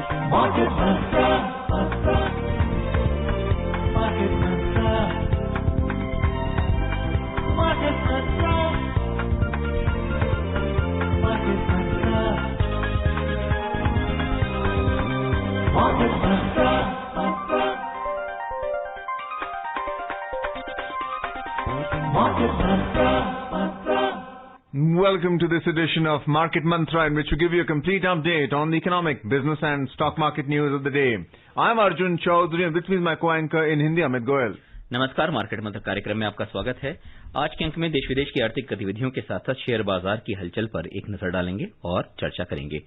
Market Mantra, Market Mantra, Market Mantra, Market Mantra, Market Mantra, Market Mantra. Welcome to this edition of Market Mantra, in which we give you a complete update on the economic, business and stock market news of the day. I'm Arjun Chaudhary and with me is my co-anchor in Hindi, Amit Goel. नमस्कार, market मंत्र कार्यक्रम में आपका स्वागत है। आज के अंक में देश विदेश की आर्थिक गतिविधियों के साथ साथ शेयर बाजार की हलचल पर एक नजर डालेंगे और चर्चा करेंगे।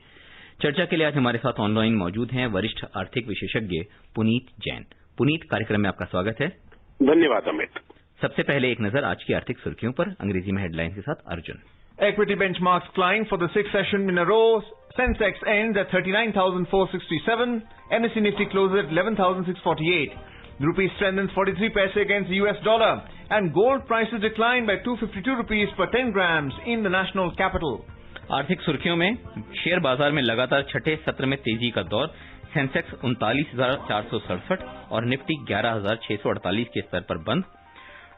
चर्चा के लिए आज हमारे साथ ऑनलाइन मौजूद हैं वरिष्ठ आर्थिक विशेषज्ञ पुनीत जैन। पुनीत, कार्यक्रम में आपका स्वागत है। धन्यवाद अमित। सबसे पहले एक नजर आज की आर्थिक सुर्खियों पर, अंग्रेजी में हेडलाइन के साथ Arjun. Equity benchmarks climb for the sixth session in a row. Sensex ends at 39,467. NSE Nifty closes at 11,648. The rupee strengthens 43 paise against the US dollar. And gold prices decline by 252 rupees per 10 grams in the national capital. आर्थिक सुर्खियों में share बाजार में लगातार छठे सत्र में तेजी का दौर। सेंसेक्स 39,467 और निफ्टी 11,648 के स्तर पर बंद।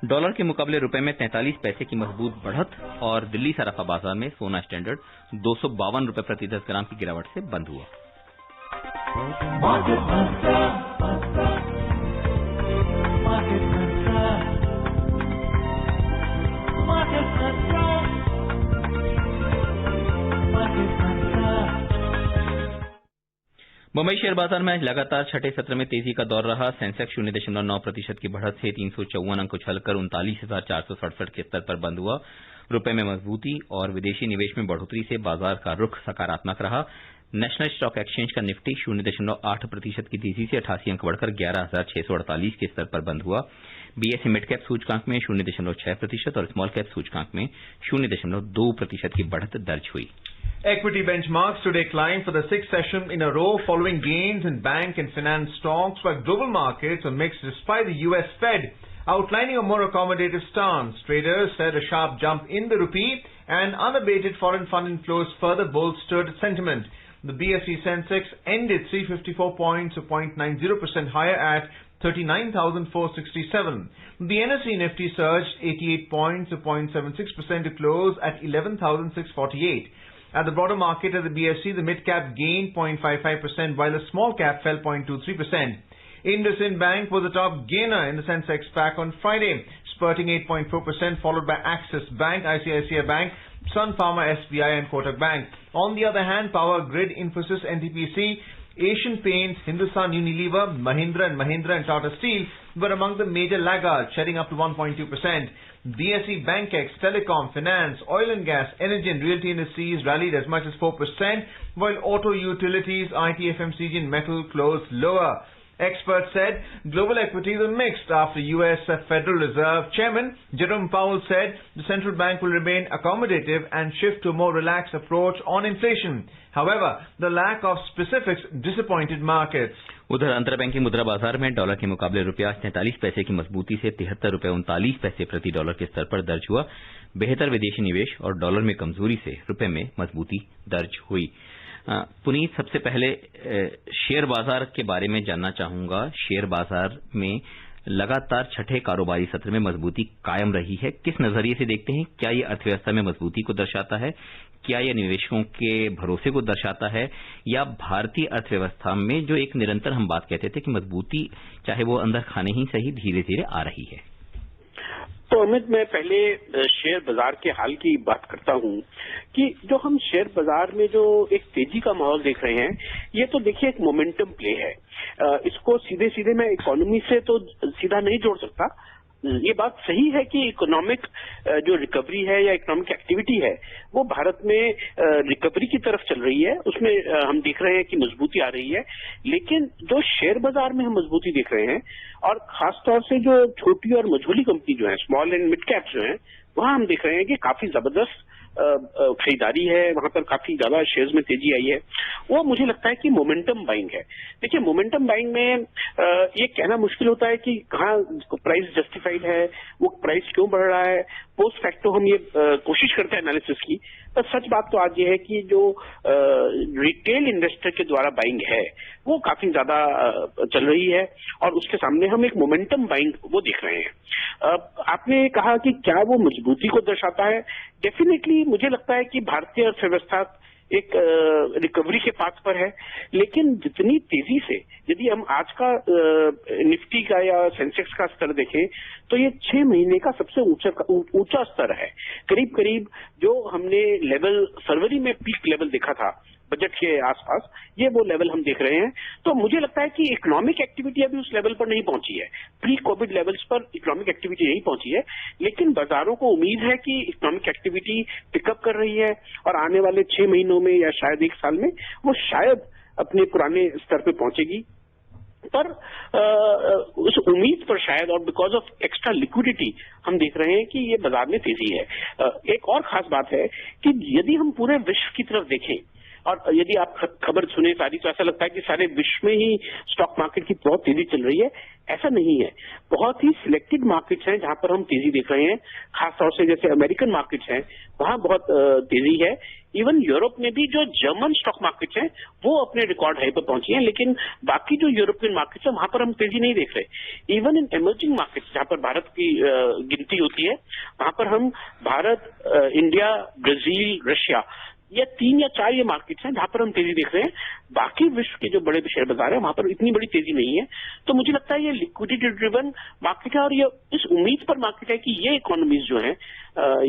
डॉलर के मुकाबले रुपए में 43 पैसे की मजबूत बढ़त और दिल्ली सराफा बाजार में सोना स्टैंडर्ड 252 रुपए प्रति 10 ग्राम की गिरावट से बंद हुआ। मुंबई शेयर बाजार में आज लगातार छठे सत्र में तेजी का दौर रहा। सेंसेक्स 0.9% की बढ़त से 354 अंक उछलकर 39,467 के स्तर पर बंद हुआ। रुपए में मजबूती और विदेशी निवेश में बढ़ोतरी से बाजार का रुख सकारात्मक रहा। नेशनल स्टॉक एक्सचेंज का निफ्टी 0.8% की तेजी से 88 अंक बढ़कर 11,648 के स्तर पर बंद हुआ। बीएसई मिड कैप सूचकांक में 0.6% और स्मॉल कैप सूचकांक में 0.2% की बढ़त दर्ज हुई। Equity benchmarks today climbed for the sixth session in a row following gains in bank and finance stocks, while global markets were mixed despite the US Fed outlining a more accommodative stance. Traders said a sharp jump in the rupee and unabated foreign fund inflows further bolstered sentiment. The BSE Sensex ended 354 points or 0.90% higher at 39,467. The NSE Nifty surged 88 points or 0.76% to close at 11,648. At the broader market at the BSE, the mid-cap gained 0.55% while the small cap fell 0.23%. IndusInd Bank was the top gainer in the Sensex pack on Friday, spurting 8.4%, followed by Axis Bank, ICICI Bank, Sun Pharma, SBI and Kotak Bank. On the other hand, Power Grid, Infosys, NTPC, Asian Paints, Hindustan Unilever, Mahindra and Mahindra and Tata Steel were among the major laggards, shedding up to 1.2%. BSE, Bankex, Telecom, Finance, Oil and Gas, Energy and Realty indices rallied as much as 4%, while Auto, Utilities, IT, FMCG and Metal closed lower. Experts said global equities are mixed after US Federal Reserve Chairman Jerome Powell said the central bank will remain accommodative and shift to a more relaxed approach on inflation. However, the lack of specifics disappointed markets. उधर अंतरबैंकिंग मुद्रा बाजार में dollar के मुकाबले रुपया 43 पैसे की मजबूती से 73 रुपए 39 पैसे प्रति डॉलर के स्तर पर दर्ज हुआ। बेहतर विदेशी निवेश और डॉलर में कमजोरी से रुपए में मजबूती दर्ज हुई। पुनीत, सबसे पहले शेयर बाजार के बारे में जानना चाहूंगा। शेयर बाजार में लगातार छठे कारोबारी सत्र में मजबूती कायम रही है। किस नजरिए से देखते हैं? क्या ये अर्थव्यवस्था में मजबूती को दर्शाता है? क्या यह निवेशकों के भरोसे को दर्शाता है? या भारतीय अर्थव्यवस्था में जो एक निरंतर हम बात कहते थे कि मजबूती चाहे वो अंदर खाने ही सही धीरे धीरे आ रही है? तो अमित, मैं पहले शेयर बाजार के हाल की बात करता हूं कि जो हम शेयर बाजार में जो एक तेजी का माहौल देख रहे हैं, ये तो देखिए एक मोमेंटम प्ले है। इसको सीधे सीधे मैं इकोनॉमी से तो सीधा नहीं जोड़ सकता। ये बात सही है कि इकोनॉमिक जो रिकवरी है या इकोनॉमिक एक्टिविटी है वो भारत में रिकवरी की तरफ चल रही है। उसमें हम देख रहे हैं कि मजबूती आ रही है, लेकिन जो शेयर बाजार में हम मजबूती देख रहे हैं और खासतौर से जो छोटी और मझोली कंपनी जो है, स्मॉल एंड मिड कैप जो है, वहां हम देख रहे हैं कि काफी जबरदस्त खरीदारी है, वहां पर काफी ज्यादा शेयर्स में तेजी आई है। वो मुझे लगता है कि मोमेंटम बाइंग है। देखिए, मोमेंटम बाइंग में ये कहना मुश्किल होता है कि कहाँ प्राइस जस्टिफाइड है, वो प्राइस क्यों बढ़ रहा है। पोस्ट फैक्टो हम ये कोशिश करते हैं एनालिसिस की, पर सच बात तो आज ये है कि जो रिटेल इन्वेस्टर के द्वारा बाइंग है वो काफी ज्यादा चल रही है, और उसके सामने हम एक मोमेंटम बाइंग वो देख रहे हैं। आपने कहा कि क्या वो मजबूती को दर्शाता है। डेफिनेटली मुझे लगता है कि भारतीय अर्थव्यवस्था एक रिकवरी के पाथ पर है, लेकिन जितनी तेजी से, यदि हम आज का निफ्टी का या सेंसेक्स का स्तर देखें तो ये 6 महीने का सबसे ऊंचा स्तर है। करीब करीब जो हमने लेवल फरवरी में पीक लेवल देखा था बजट के आसपास, ये वो लेवल हम देख रहे हैं। तो मुझे लगता है कि इकोनॉमिक एक्टिविटी अभी उस लेवल पर नहीं पहुंची है, प्री कोविड लेवल्स पर इकोनॉमिक एक्टिविटी नहीं पहुंची है, लेकिन बाजारों को उम्मीद है कि इकोनॉमिक एक्टिविटी पिकअप कर रही है और आने वाले 6 महीनों में या शायद 1 साल में वो शायद अपने पुराने स्तर पे पहुंचेगी। पर उस उम्मीद पर शायद, और बिकॉज ऑफ एक्स्ट्रा लिक्विडिटी, हम देख रहे हैं कि ये बाजार में तेजी है। एक और खास बात है कि यदि हम पूरे विश्व की तरफ देखें और यदि आप खबर सुने सारी, तो ऐसा लगता है कि सारे विश्व में ही स्टॉक मार्केट की बहुत तेजी चल रही है। ऐसा नहीं है, बहुत ही सिलेक्टेड मार्केट्स हैं जहां पर हम तेजी देख रहे हैं। खासतौर से जैसे अमेरिकन मार्केट्स हैं, वहां बहुत तेजी है। इवन यूरोप में भी जो जर्मन स्टॉक मार्केट्स हैं वो अपने रिकॉर्ड हाई पर पहुंची हैं, लेकिन बाकी जो यूरोपियन मार्केट्स हैं वहां पर हम तेजी नहीं देख रहे। इवन इन एमर्जिंग मार्केट्स जहां पर भारत की गिनती होती है, वहां पर हम भारत, इंडिया, ब्राजील, रशिया, ये 3 या 4 ये मार्केट्स हैं जहां पर हम तेजी देख रहे हैं। बाकी विश्व के जो बड़े शेयर बाजार है वहां पर इतनी बड़ी तेजी नहीं है। तो मुझे लगता है ये लिक्विडिटी ड्रिवन मार्केट है, और ये इस उम्मीद पर मार्केट है कि ये इकोनॉमीज जो है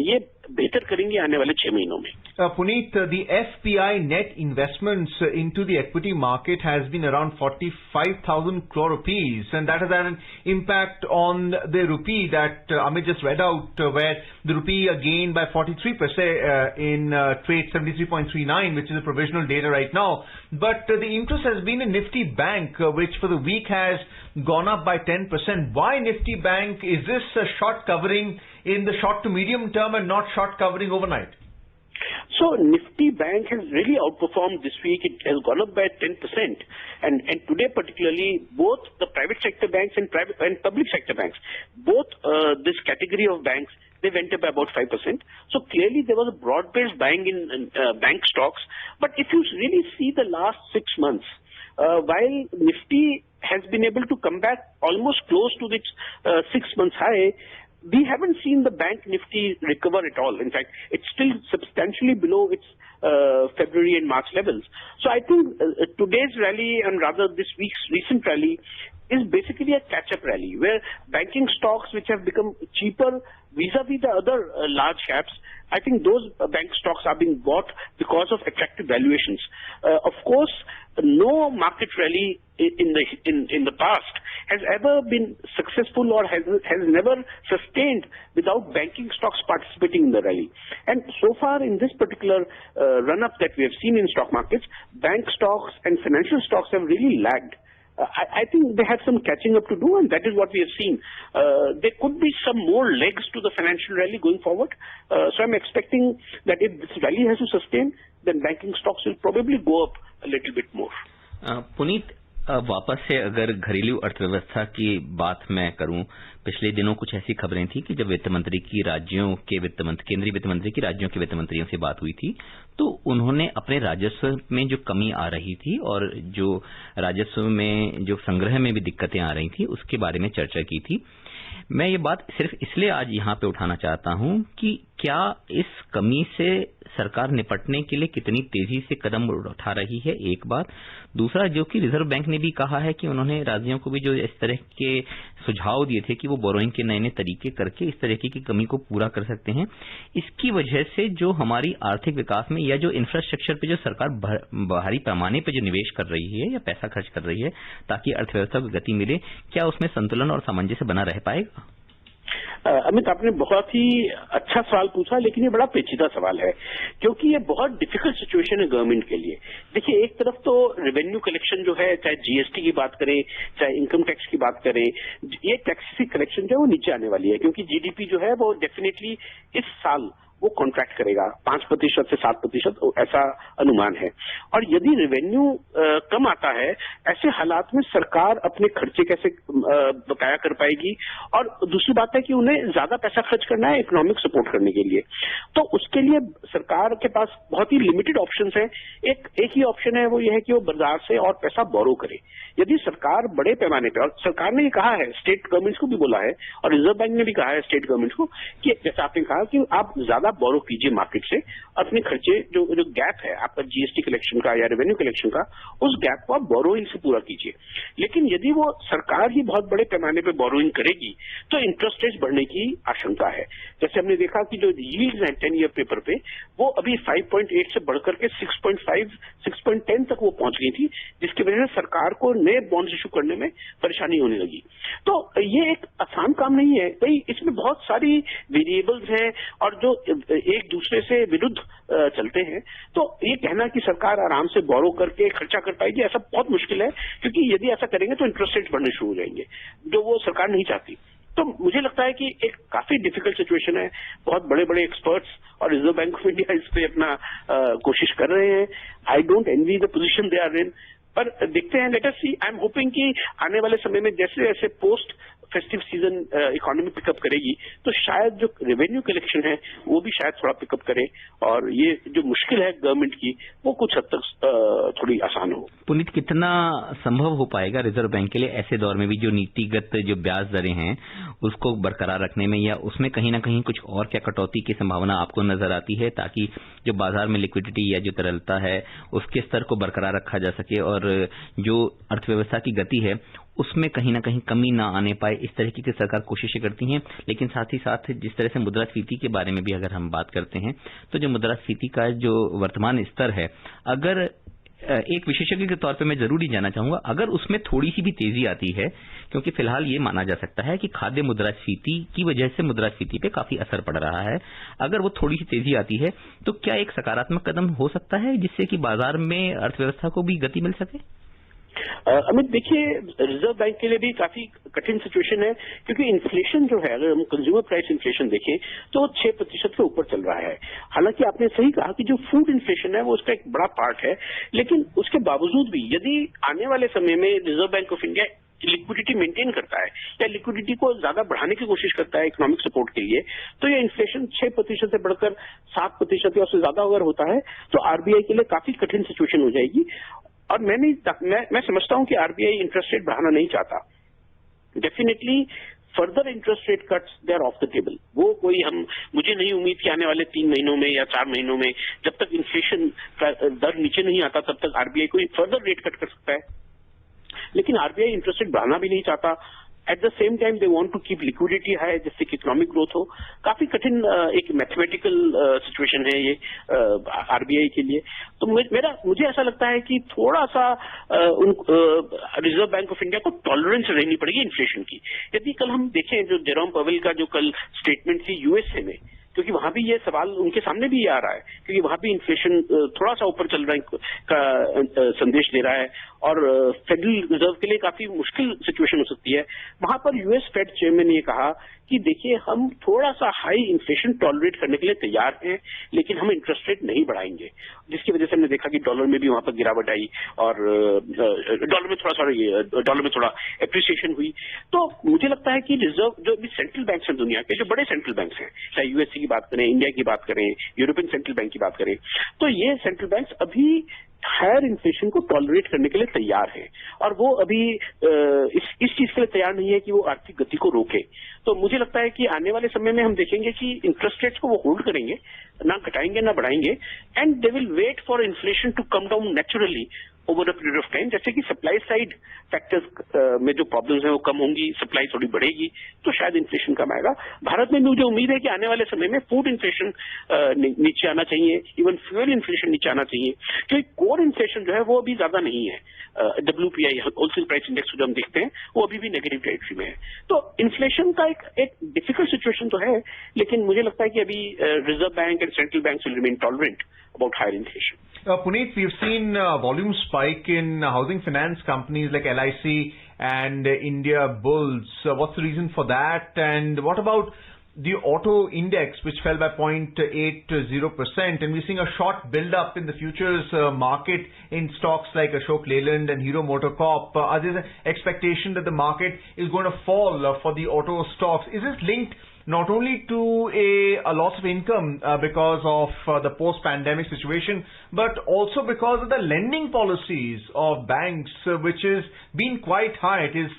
ये बेहतर करेंगे आने वाले 6 महीनों में। Puneet, the FPI net investments into the equity market has been around 45,000 crore rupees, and that has had an impact on the rupee that Amit just read out, where the rupee gained by 43% in trade 73.39, which is a provisional data right now. But the interest has been in Nifty Bank, which for the week has gone up by 10%. Why Nifty Bank? Is this a short covering in the short to medium term and not short covering overnight? So Nifty Bank has really outperformed this week. It has gone up by 10%, and today particularly both the private sector banks and public sector banks, both this category of banks, they went up by about 5%. So clearly there was a broad-based buying in bank stocks. But if you really see the last 6 months, while Nifty has been able to come back almost close to its 6 months high, we haven't seen the bank Nifty recover at all. In fact, it's still substantially below its February and March levels. So I think today's rally, and rather this week's recent rally, is basically a catch-up rally where banking stocks which have become cheaper vis-a-vis the other large caps, I think those bank stocks are being bought because of attractive valuations. Of course, no market rally in the past has ever been successful or has never sustained without banking stocks participating in the rally. And so far in this particular run-up that we have seen in stock markets, bank stocks and financial stocks have really lagged. I think they have some catching up to do, and that is what we have seen. There could be some more legs to the financial rally going forward. So I'm expecting that if this rally has to sustain, then banking stocks will probably go up a little bit more. Puneet, वापस से अगर घरेलू अर्थव्यवस्था की बात मैं करूं, पिछले दिनों कुछ ऐसी खबरें थी कि जब वित्त मंत्री की केंद्रीय वित्त मंत्री की राज्यों के वित्त मंत्रियों से बात हुई थी, तो उन्होंने अपने राजस्व में जो कमी आ रही थी और जो राजस्व में जो संग्रह में भी दिक्कतें आ रही थी उसके बारे में चर्चा की थी। मैं ये बात सिर्फ इसलिए आज यहाँ पे उठाना चाहता हूँ कि क्या इस कमी से सरकार निपटने के लिए कितनी तेजी से कदम उठा रही है, एक बात। दूसरा, जो कि रिजर्व बैंक ने भी कहा है कि उन्होंने राज्यों को भी जो इस तरह के सुझाव दिए थे कि वो बोरोइंग के नए नए तरीके करके इस तरह की कमी को पूरा कर सकते हैं। इसकी वजह से जो हमारी आर्थिक विकास में या जो इंफ्रास्ट्रक्चर पे जो सरकार बाहरी पैमाने पे जो निवेश कर रही है या पैसा खर्च कर रही है ताकि अर्थव्यवस्था को गति मिले, क्या उसमें संतुलन और सामंजस्य बना रह पाएगा? अमित, आपने बहुत ही अच्छा सवाल पूछा, लेकिन ये बड़ा पेचीदा सवाल है क्योंकि ये बहुत डिफिकल्ट सिचुएशन है गवर्नमेंट के लिए। देखिए, एक तरफ तो रेवेन्यू कलेक्शन जो है, चाहे जीएसटी की बात करें चाहे इनकम टैक्स की बात करें, ये टैक्स की कलेक्शन जो है वो नीचे आने वाली है क्योंकि जीडीपी जो है वो डेफिनेटली इस साल वो कॉन्ट्रैक्ट करेगा 5% से 7%, ऐसा अनुमान है। और यदि रेवेन्यू कम आता है, ऐसे हालात में सरकार अपने खर्चे कैसे बकाया कर पाएगी? और दूसरी बात है कि उन्हें ज्यादा पैसा खर्च करना है इकोनॉमिक सपोर्ट करने के लिए, तो उसके लिए सरकार के पास बहुत ही लिमिटेड ऑप्शंस हैं। एक ही ऑप्शन है, वो ये है कि वो बाजार से और पैसा बोरो करे। यदि सरकार बड़े पैमाने पर, और सरकार ने ये कहा है, स्टेट गवर्नमेंट्स को भी बोला है और रिजर्व बैंक ने भी कहा है स्टेट गवर्नमेंट्स को कि जैसे आपने कहा कि आप ज्यादा बोरो कीजिए मार्केट से, अपने खर्चे जो गैप है आपका जीएसटी कलेक्शन का या रेवेन्यू कलेक्शन का, उस गैप को आप बोरोइंग से पूरा कीजिए। लेकिन यदि वो सरकार ही बहुत बड़े पैमाने पर बोरोइंग करेगी तो इंटरेस्ट रेट बढ़ने की आशंका है। जैसे हमने देखा कि जो यील्ड्स हैं 10 ईयर पेपर पे, वो अभी 5.8 से बढ़कर के 6.5, 6.10 तक वो पहुंच गई थी, जिसकी वजह से सरकार को नए बॉन्ड्स इशू करने में परेशानी होने लगी। तो ये एक आसान काम नहीं है, कई इसमें बहुत सारी वेरिएबल्स हैं और जो एक दूसरे से विरुद्ध चलते हैं। तो ये कहना कि सरकार आराम से बोरो करके खर्चा कर पाएगी, ऐसा बहुत मुश्किल है, क्योंकि यदि ऐसा करेंगे तो इंटरेस्ट रेट बढ़ने शुरू हो जाएंगे, जो वो सरकार नहीं चाहती। तो मुझे लगता है कि एक काफी डिफिकल्ट सिचुएशन है। बहुत बड़े बड़े एक्सपर्ट्स और रिजर्व बैंक ऑफ इंडिया इस पे अपना कोशिश कर रहे हैं। I don't envy the position they are in, पर देखते हैं, let us see. I am hoping कि आने वाले समय में जैसे जैसे post festive season economy pick up करेगी तो शायद जो रेवेन्यू कलेक्शन है वो भी शायद थोड़ा पिकअप करे और ये जो मुश्किल है गवर्नमेंट की वो कुछ हद तक थोड़ी आसान हो। पुनीत, कितना संभव हो पाएगा रिजर्व बैंक के लिए ऐसे दौर में भी जो नीतिगत जो ब्याज दरें हैं उसको बरकरार रखने में, या उसमें कहीं ना कहीं कुछ और क्या कटौती की संभावना आपको नजर आती है ताकि जो बाजार में लिक्विडिटी या जो तरलता है उसके स्तर को बरकरार रखा जा सके और जो अर्थव्यवस्था की गति है उसमें कहीं ना कहीं कमी ना आने पाए? इस तरीके की सरकार कोशिशें करती हैं, लेकिन साथ ही साथ जिस तरह से मुद्रास्फीति के बारे में भी अगर हम बात करते हैं तो जो मुद्रास्फीति का जो वर्तमान स्तर है, अगर एक विशेषज्ञ के तौर पे मैं जरूर ही जानना चाहूंगा, अगर उसमें थोड़ी सी भी तेजी आती है, क्योंकि फिलहाल ये माना जा सकता है कि खाद्य मुद्रास्फीति की वजह से मुद्रास्फीति पे काफी असर पड़ रहा है, अगर वो थोड़ी सी तेजी आती है तो क्या एक सकारात्मक कदम हो सकता है जिससे कि बाजार में अर्थव्यवस्था को भी गति मिल सके? अमित, देखिए, रिजर्व बैंक के लिए भी काफी कठिन सिचुएशन है, क्योंकि इन्फ्लेशन जो है, अगर हम कंज्यूमर प्राइस इन्फ्लेशन देखें तो 6% के ऊपर चल रहा है। हालांकि आपने सही कहा कि जो फूड इन्फ्लेशन है वो उसका एक बड़ा पार्ट है, लेकिन उसके बावजूद भी यदि आने वाले समय में reserve bank of India liquidity maintain करता है या लिक्विडिटी को ज्यादा बढ़ाने की कोशिश करता है इकोनॉमिक सपोर्ट के लिए, तो ये इन्फ्लेशन 6% से बढ़कर 7% या उससे ज्यादा अगर होता है तो आरबीआई के लिए काफी कठिन सिचुएशन हो जाएगी। और मैं समझता हूं कि आरबीआई इंटरेस्ट रेट बढ़ाना नहीं चाहता। Definitely further interest rate cuts they are off the table. वो कोई मुझे नहीं उम्मीद कि आने वाले 3 महीनों में या 4 महीनों में, जब तक इन्फ्लेशन का दर नीचे नहीं आता तब तक आरबीआई कोई फर्दर रेट कट कर सकता है। लेकिन आरबीआई इंटरेस्ट रेट बढ़ाना भी नहीं चाहता। At the same time they want to keep liquidity high, जिससे कि इकोनॉमिक ग्रोथ हो। काफी कठिन एक मैथमेटिकल सिचुएशन है ये आरबीआई के लिए। तो मुझे ऐसा लगता है कि थोड़ा सा रिजर्व बैंक ऑफ इंडिया को टॉलरेंस रहनी पड़ेगी इन्फ्लेशन की। यदि कल हम देखें जो जेरोम पवेल का जो कल स्टेटमेंट थी यूएसए में, क्योंकि वहां भी ये सवाल उनके सामने भी आ रहा है, क्योंकि वहां भी इन्फ्लेशन थोड़ा सा ऊपर चल रहा है का संदेश दे रहा है और फेडरल रिजर्व के लिए काफी मुश्किल सिचुएशन हो सकती है। वहां पर यूएस फेड चेयरमैन ने कहा कि देखिए, हम थोड़ा सा हाई इन्फ्लेशन टॉलरेट करने के लिए तैयार हैं, लेकिन हम इंटरेस्ट रेट नहीं बढ़ाएंगे, जिसकी वजह से हमने देखा कि डॉलर में भी वहां पर गिरावट आई और डॉलर में थोड़ा एप्रिसिएशन हुई। तो मुझे लगता है कि रिजर्व जो भी सेंट्रल बैंक हैं दुनिया के, जो बड़े सेंट्रल बैंक हैं, चाहे यूएसए की बात करें, इंडिया की बात करें, यूरोपियन सेंट्रल बैंक की बात करें, तो ये सेंट्रल बैंक अभी हायर इन्फ्लेशन को टॉलरेट करने के लिए तैयार है और वो अभी इस चीज के लिए तैयार नहीं है कि वो आर्थिक गति को रोके। तो मुझे लगता है कि आने वाले समय में हम देखेंगे कि इंटरेस्ट रेट्स को वो होल्ड करेंगे, ना घटाएंगे ना बढ़ाएंगे, and they will wait for inflation to come down naturally over a period of time. जैसे कि सप्लाई साइड फैक्टर्स में जो प्रॉब्लम्स हैं वो कम होंगी, सप्लाई थोड़ी बढ़ेगी, तो शायद इन्फ्लेशन कम आएगा। भारत में मुझे उम्मीद है कि आने वाले समय में फूड इन्फ्लेशन नीचे आना चाहिए, इवन फ्यूल इन्फ्लेशन नीचे आना चाहिए, क्योंकि कोर इन्फ्लेशन जो है वो अभी ज्यादा नहीं है। WPI होलसेल प्राइस इंडेक्स जो हम देखते हैं वो अभी भी नेगेटिव टेरिटरी में है। तो इन्फ्लेशन का एक डिफिकल्ट सिचुएशन तो है, लेकिन मुझे लगता है कि अभी reserve bank and central bank will remain tolerant about higher inflation. Puneet, we've seen volume spike in housing finance companies like LIC and India Bulls. What's the reason for that? And what about the auto index, which fell by 0.80%, and we're seeing a short build-up in the futures market in stocks like Ashok Leyland and Hero MotoCorp. There's an expectation that the market is going to fall for the auto stocks. Is this linked not only to a loss of income because of the post-pandemic situation, but also because of the lending policies of banks, which has been quite high? It is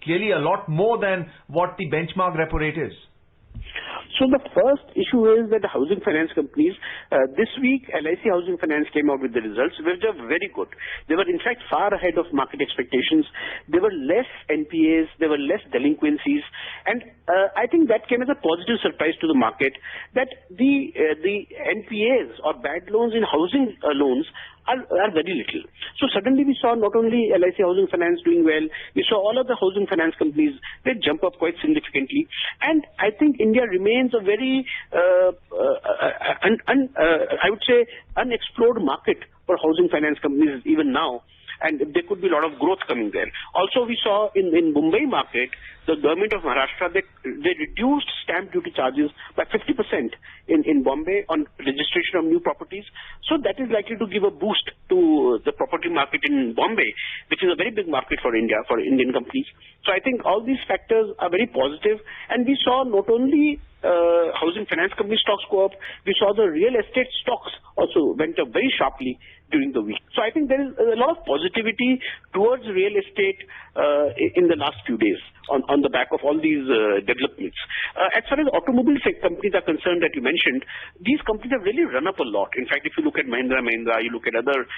clearly a lot more than what the benchmark repo rate is. So the first issue is that the housing finance companies, this week LIC Housing Finance came out with the results, which are very good. They were in fact far ahead of market expectations. There were less NPAs, there were less delinquencies, and I think that came as a positive surprise to the market that the NPAs or bad loans in housing loans are very little. So suddenly we saw not only LIC Housing Finance doing well, we saw all of the housing finance companies, they jump up quite significantly. And I think India remains a very, I would say, unexplored market for housing finance companies even now. And there could be a lot of growth coming there. Also, we saw in Mumbai market, the government of Maharashtra, they reduced stamp duty charges by 50% in Bombay on registration of new properties. So that is likely to give a boost to the property market in Bombay, which is a very big market for India, for Indian companies. So I think all these factors are very positive. And we saw not only housing finance company stocks go up, we saw the real estate stocks also went up very sharply during the week. So I think there is a lot of positivity towards real estate in the last few days on the back of all these developments. As far as automobile companies are concerned that you mentioned, these companies have really run up a lot. In fact, if you look at Mahindra, you look at other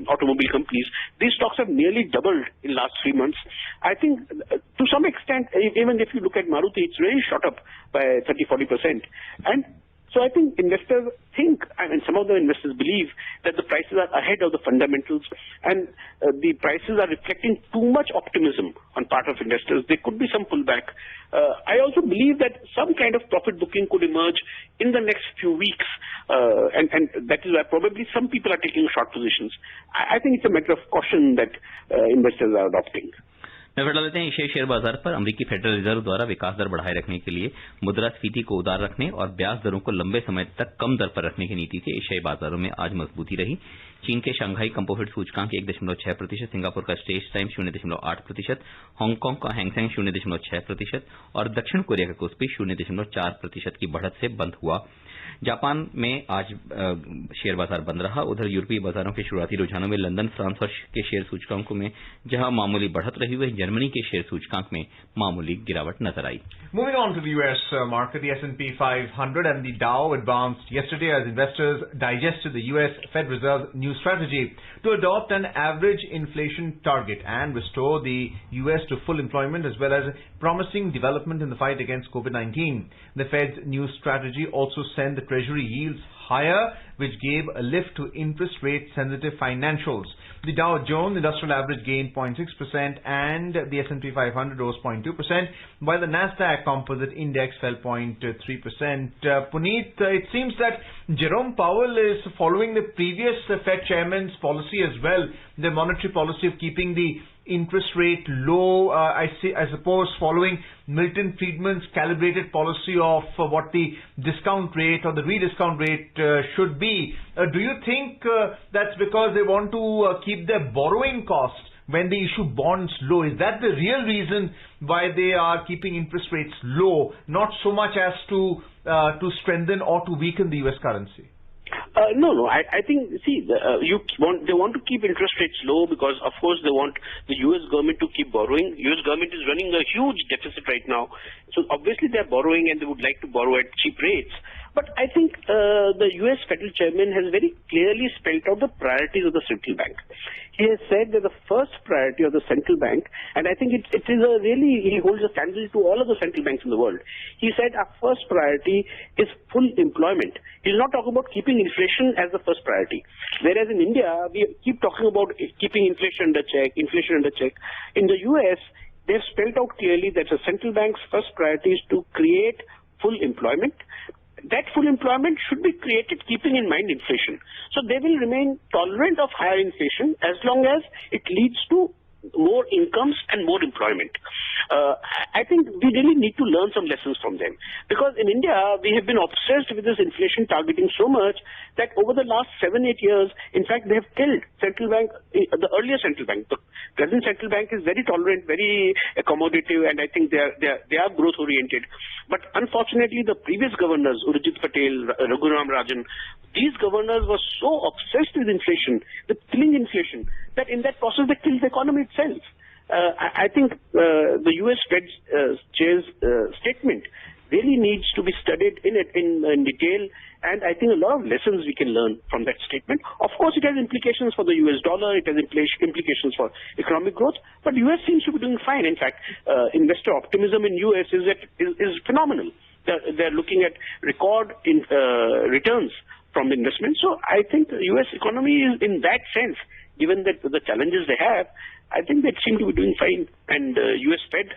automobile companies, these stocks have nearly doubled in the last 3 months. I think to some extent, even if you look at Maruti, it's really shot up by 30-40%. And so I think investors think, and some of the investors believe, that the prices are ahead of the fundamentals, and the prices are reflecting too much optimism on part of investors. There could be some pullback. I also believe that some kind of profit booking could emerge in the next few weeks, and that is why probably some people are taking short positions. I think it's a matter of caution that investors are adopting. नजर डाल लेते हैं एशियाई share बाजार पर। अमेरिकी federal reserve द्वारा विकास दर बढ़ाए रखने के लिए मुद्रास्फीति को उदार रखने और ब्याज दरों को लंबे समय तक कम दर पर रखने की नीति से एशियाई बाजारों में आज मजबूती रही। चीन के शंघाई कंपोजिट सूचकांक 1.6%, सिंगापुर का स्ट्रेट टाइम 0.8%, हांगकांग का हैंगसेंग 0.6% और दक्षिण कोरिया का कोस्पी 0.4% की बढ़त से बंद हुआ। जापान में आज शेयर बाजार बंद रहा। उधर यूरोपीय बाजारों के शुरुआती रुझानों में लंदन, फ्रांस के शेयर सूचकांकों में जहां मामूली बढ़त रही, वहीं जर्मनी के शेयर सूचकांक में मामूली गिरावट नजर आई। Moving on to the US market, the S&P 500 and the Dow advanced yesterday as investors digested the US Fed Reserve's new strategy to adopt an average inflation target and restore the US to full employment, as well as promising development in the fight against COVID-19. The Fed's new strategy also sent the Treasury yields higher, which gave a lift to interest rate sensitive financials. The Dow Jones Industrial Average gained 0.6% and the S&P 500 rose 0.2%, while the Nasdaq Composite Index fell 0.3%. Puneet, it seems that Jerome Powell is following the previous Fed chairman's policy as well, the monetary policy of keeping the interest rate low, I suppose following Milton Friedman's calibrated policy of what the discount rate or the rediscount rate should be. Do you think that's because they want to keep their borrowing costs when they issue bonds low? Is that the real reason why they are keeping interest rates low, not so much as to strengthen or to weaken the US currency? No. I think, see, they want to keep interest rates low because, of course, they want the U.S. government to keep borrowing. U.S. government is running a huge deficit right now. So, obviously, they're borrowing and they would like to borrow at cheap rates. But I think the U.S. Federal Chairman has very clearly spelled out the priorities of the central bank. He has said that the first priority of the central bank, and I think it is he holds a candle to all of the central banks in the world. He said our first priority is full employment. He's not talking about keeping inflation as the first priority. Whereas in India, we keep talking about keeping inflation under check. In the U.S., they've spelled out clearly that the central bank's first priority is to create full employment. That full employment should be created keeping in mind inflation. So they will remain tolerant of higher inflation as long as it leads to more incomes and more employment. I think we really need to learn some lessons from them, because in India we have been obsessed with this inflation targeting so much that over the last 7-8 years, in fact, they have killed central bank, the earlier central bank. The present central bank is very tolerant, very accommodative, and I think they are growth oriented. But unfortunately, the previous governors, Urjit Patel, Raghuram Rajan, these governors were so obsessed with inflation, with killing inflation, that in that process they killed the economy itself. I think the US Fed chair's statement really needs to be studied in detail, and I think a lot of lessons we can learn from that statement. Of course, it has implications for the US dollar, it has implications for economic growth, but US seems to be doing fine. In fact, investor optimism in US is phenomenal. They're looking at record returns from the investment. So I think the US economy is, in that sense, given that the challenges they have, I think they seem to be doing fine, and US Fed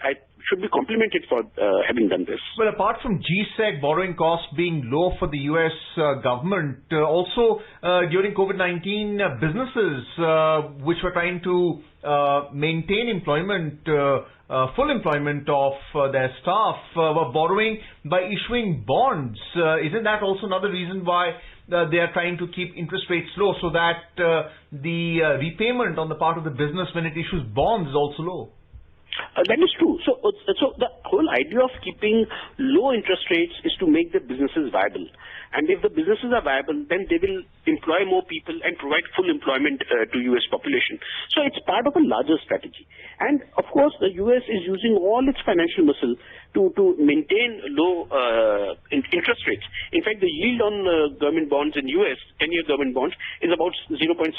should be complimented for having done this. Well, apart from GSEC borrowing costs being low for the US government, also during COVID-19, businesses which were trying to maintain employment, full employment of their staff, were borrowing by issuing bonds. Isn't that also another reason why they are trying to keep interest rates low, so that the repayment on the part of the business when it issues bonds is also low? That is true. So the whole idea of keeping low interest rates is to make the businesses viable. And if the businesses are viable, then they will employ more people and provide full employment to US population. So it's part of a larger strategy. And of course, the US is using all its financial muscle to maintain low interest rates. In fact, the yield on government bonds in US, 10-year government bonds, is about 0.7%.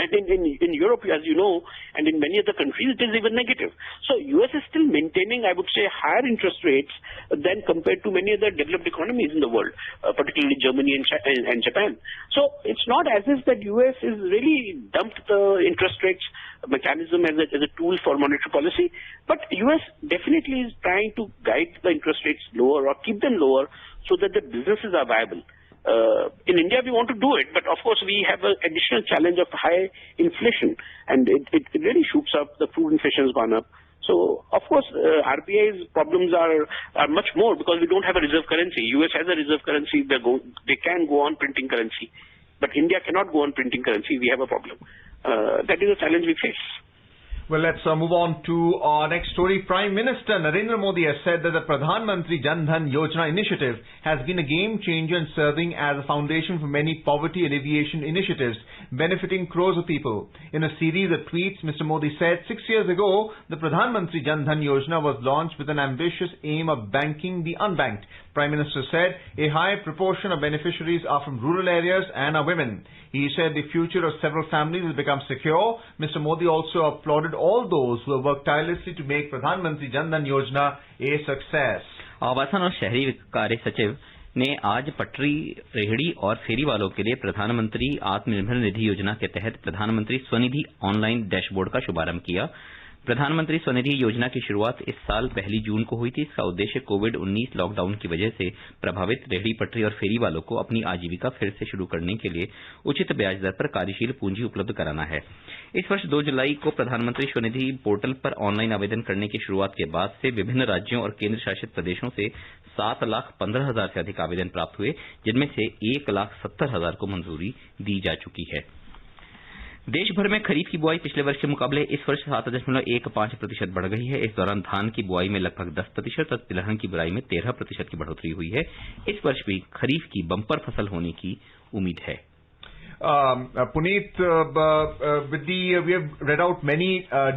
And in Europe, as you know, and in many other countries, it is even negative. So US is still maintaining, I would say, higher interest rates than compared to many other developed economies in the world, particularly Germany and Japan. So it's not as if that US is really dumped the interest rates mechanism as a tool for monetary policy, but US definitely is trying to guide the interest rates lower or keep them lower so that the businesses are viable. In India, we want to do it, but of course, we have an additional challenge of high inflation, and it really shoots up. The food inflation has gone up. So, of course, RBI's problems are much more because we don't have a reserve currency. US has a reserve currency. They can go on printing currency, but India cannot go on printing currency. We have a problem. That is a challenge we face. Well, let's move on to our next story. Prime Minister Narendra Modi has said that the Pradhan Mantri Jan Dhan Yojana initiative has been a game changer in serving as a foundation for many poverty alleviation initiatives benefiting crores of people. In a series of tweets, Mr. Modi said 6 years ago, the Pradhan Mantri Jan Dhan Yojana was launched with an ambitious aim of banking the unbanked. Prime Minister said a high proportion of beneficiaries are from rural areas and are women. He said the future of several families will become secure. Mr. Modi also applauded all those who have worked tirelessly to make Pradhan Mantri Jan Dhan Yojana a success. आवासन और शहरी कार्य सचिव ने आज पटरी, रेहड़ी और फेरी वालों के लिए प्रधानमंत्री आत्मनिर्भर निधि योजना के तहत प्रधानमंत्री स्वनिधि ऑनलाइन डैशबोर्ड का शुभारंभ किया। प्रधानमंत्री स्वनिधि योजना की शुरुआत इस साल 1 जून को हुई थी। इसका उद्देश्य कोविड-19 लॉकडाउन की वजह से प्रभावित रेहड़ी पटरी और फेरी वालों को अपनी आजीविका फिर से शुरू करने के लिए उचित ब्याज दर पर कार्यशील पूंजी उपलब्ध कराना है। इस वर्ष 2 जुलाई को प्रधानमंत्री स्वनिधि पोर्टल पर ऑनलाइन आवेदन करने की शुरुआत के बाद से विभिन्न राज्यों और केंद्र शासित प्रदेशों से 7,15,000 से अधिक आवेदन प्राप्त हुए, जिनमें से 1,70,000 को मंजूरी दी जा चुकी है। देश भर में खरीफ की बुआई पिछले वर्ष के मुकाबले इस वर्ष 7.15% बढ़ गई है। इस दौरान धान की बुआई में लगभग 10% और तिलहन की बुआई में 13% की बढ़ोतरी हुई है। इस वर्ष भी खरीफ की बंपर फसल होने की उम्मीद है। Puneet, we have read out many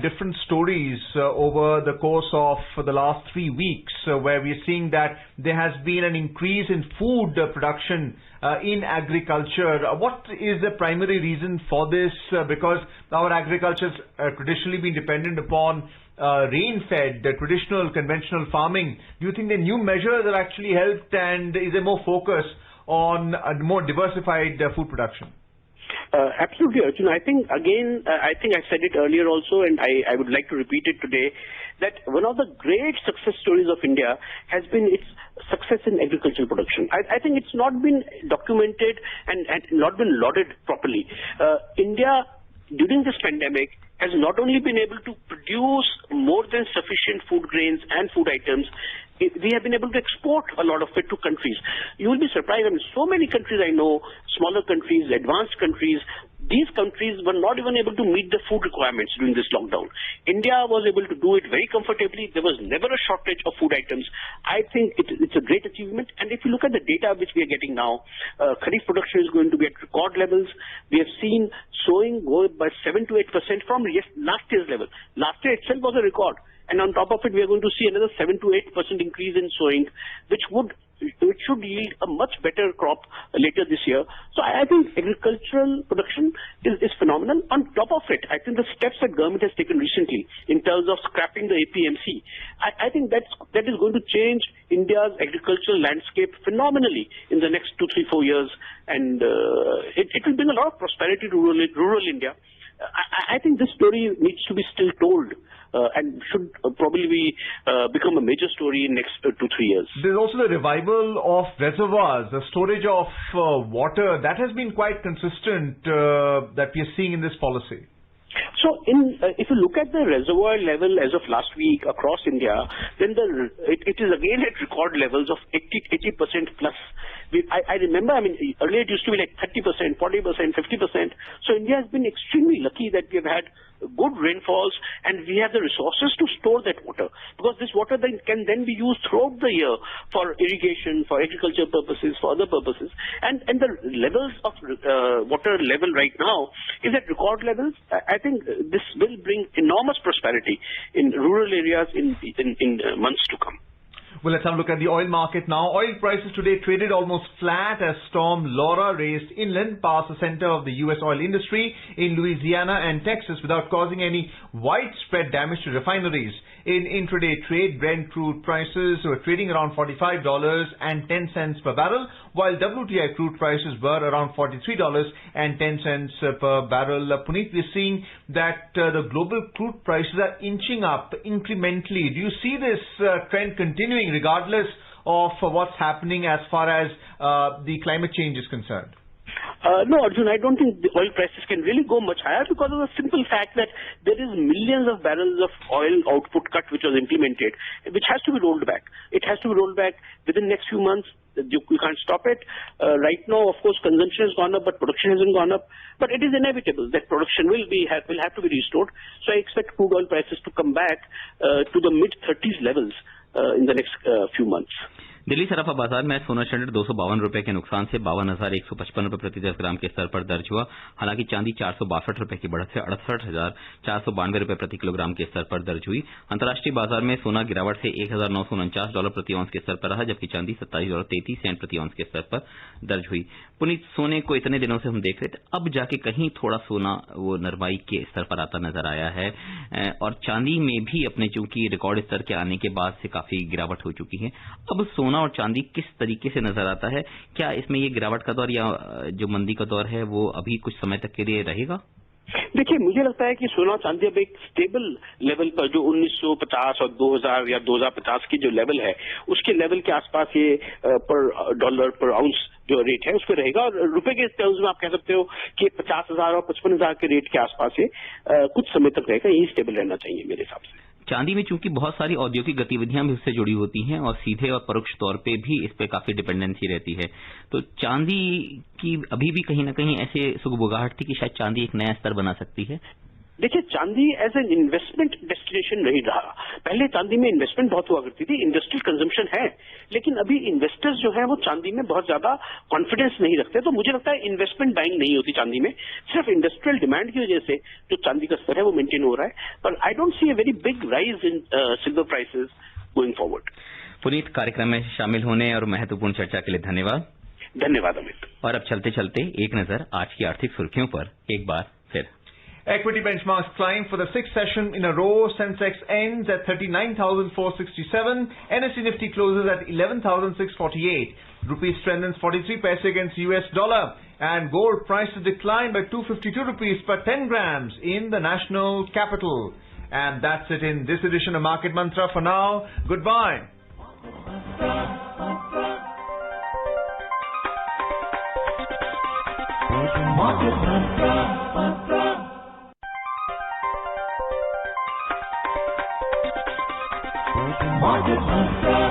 different stories over the course of the last 3 weeks where we are seeing that there has been an increase in food production in agriculture. What is the primary reason for this? Because our agriculture has traditionally been dependent upon rain-fed, traditional, conventional farming. Do you think the new measures have actually helped, and is there more focus on more diversified food production? Absolutely, Arjun. I think I said it earlier also, and I would like to repeat it today, that one of the great success stories of India has been its success in agricultural production. I think it's not been documented and not been lauded properly. India during this pandemic has not only been able to produce more than sufficient food grains and food items, we have been able to export a lot of it to countries. You will be surprised. I mean, so many countries I know, smaller countries, advanced countries, these countries were not even able to meet the food requirements during this lockdown. India was able to do it very comfortably. There was never a shortage of food items. I think it's a great achievement. And if you look at the data which we are getting now, Kharif production is going to be at record levels. We have seen sowing go by 7 to 8% from last year's level. Last year itself was a record. And on top of it, we are going to see another 7 to 8% increase in sowing, which should yield a much better crop later this year. So I think agricultural production is phenomenal. On top of it, I think the steps that government has taken recently in terms of scrapping the APMC, I think that is going to change India's agricultural landscape phenomenally in the next 2, 3, 4 years, and it will bring a lot of prosperity to rural India. I think this story needs to be still told and should probably become a major story in next 2, 3 years. There's also the revival of reservoirs, the storage of water. That has been quite consistent that we are seeing in this policy. So, if you look at the reservoir level as of last week across India, then it is again at record levels of 80% plus. I remember, I mean, earlier it used to be like 30%, 40%, 50%. So India has been extremely lucky that we have had good rainfalls and we have the resources to store that water, because this water then can then be used throughout the year for irrigation, for agriculture purposes, for other purposes. And the levels of water level right now is at record levels. I think this will bring enormous prosperity in rural areas in months to come. Well, let's have a look at the oil market now. Oil prices today traded almost flat as Storm Laura raced inland past the center of the U.S. oil industry in Louisiana and Texas without causing any widespread damage to refineries. In intraday trade, Brent crude prices were trading around $45.10 per barrel, while WTI crude prices were around $43.10 per barrel. Puneet, we're seeing that the global crude prices are inching up incrementally. Do you see this trend continuing regardless of what's happening as far as the climate change is concerned? No, Arjun, I don't think the oil prices can really go much higher because of the simple fact that there is millions of barrels of oil output cut which was implemented, which has to be rolled back. It has to be rolled back within the next few months. You can't stop it. Right now, of course, consumption has gone up, but production hasn't gone up. But it is inevitable that production will have to be restored. So I expect crude oil prices to come back to the mid-30s levels in the next few months. Delhi सराफा बाजार में सोना standard 252 रुपए के नुकसान से 52,155 रुपए प्रति 10 ग्राम के स्तर पर दर्ज हुआ। हालांकि चांदी 462 रुपए की बढ़त से 68,492 रुपए प्रति किलोग्राम के स्तर पर दर्ज हुई। अंतर्राष्ट्रीय बाजार में सोना गिरावट से $1,949 प्रति औंस के स्तर पर रहा, जबकि चांदी $27.33 प्रति औंस के स्तर पर दर्ज हुई। पुनीत, सोने को इतने दिनों से हम देख रहे थे, अब जाके कहीं थोड़ा सोना वो नरमाई के स्तर पर आता नजर आया है, और चांदी में भी अपने चूंकि रिकॉर्ड स्तर के आने के बाद से काफी गिरावट हो चुकी है। अब सोना और चांदी किस तरीके से नजर आता है? क्या इसमें ये गिरावट का दौर या जो मंदी का दौर है वो अभी कुछ समय तक के लिए रहेगा? देखिए, मुझे लगता है कि सोना चांदी अब एक स्टेबल लेवल पर जो 1950 और 2000 या 2050 की जो लेवल है उसके लेवल के आसपास ये पर डॉलर पर आउंस जो रेट है उस पर रहेगा। और रुपए के टर्म्स में आप कह सकते हो कि 50,000 और 55,000 के रेट के आसपास ये कुछ समय तक रहेगा। यही स्टेबल रहना चाहिए मेरे हिसाब से। चांदी में चूंकि बहुत सारी औद्योगिक गतिविधियां भी उससे जुड़ी होती हैं और सीधे और परोक्ष तौर पे भी इस पे काफी डिपेंडेंसी रहती है, तो चांदी की अभी भी कहीं ना कहीं ऐसे सुगबुगाहट थी कि शायद चांदी एक नया स्तर बना सकती है। देखिए, चांदी एज एन इन्वेस्टमेंट डेस्टिनेशन नहीं रहा। पहले चांदी में इन्वेस्टमेंट बहुत हुआ करती थी, इंडस्ट्रियल कंजम्पशन है, लेकिन अभी इन्वेस्टर्स जो है वो चांदी में बहुत ज्यादा कॉन्फिडेंस नहीं रखते। तो मुझे लगता है इन्वेस्टमेंट बाइंग नहीं होती चांदी में, सिर्फ इंडस्ट्रियल डिमांड की वजह से जो चांदी का स्तर है वो मेंटेन हो रहा है। पर I don't see a very big rise in silver prices going forward. Puneet, कार्यक्रम में शामिल होने और महत्वपूर्ण चर्चा के लिए धन्यवाद। धन्यवाद अमित। और अब चलते चलते एक नजर आज की आर्थिक सुर्खियों पर एक बार फिर। Equity benchmarks climb for the sixth session in a row. Sensex ends at 39,467. NSE Nifty closes at 11,648. Rupee strengthens 43 paise against US dollar. And gold prices decline by 252 rupees per 10 grams in the national capital. And that's it in this edition of Market Mantra. For now, goodbye. Market Mantra. Market Mantra.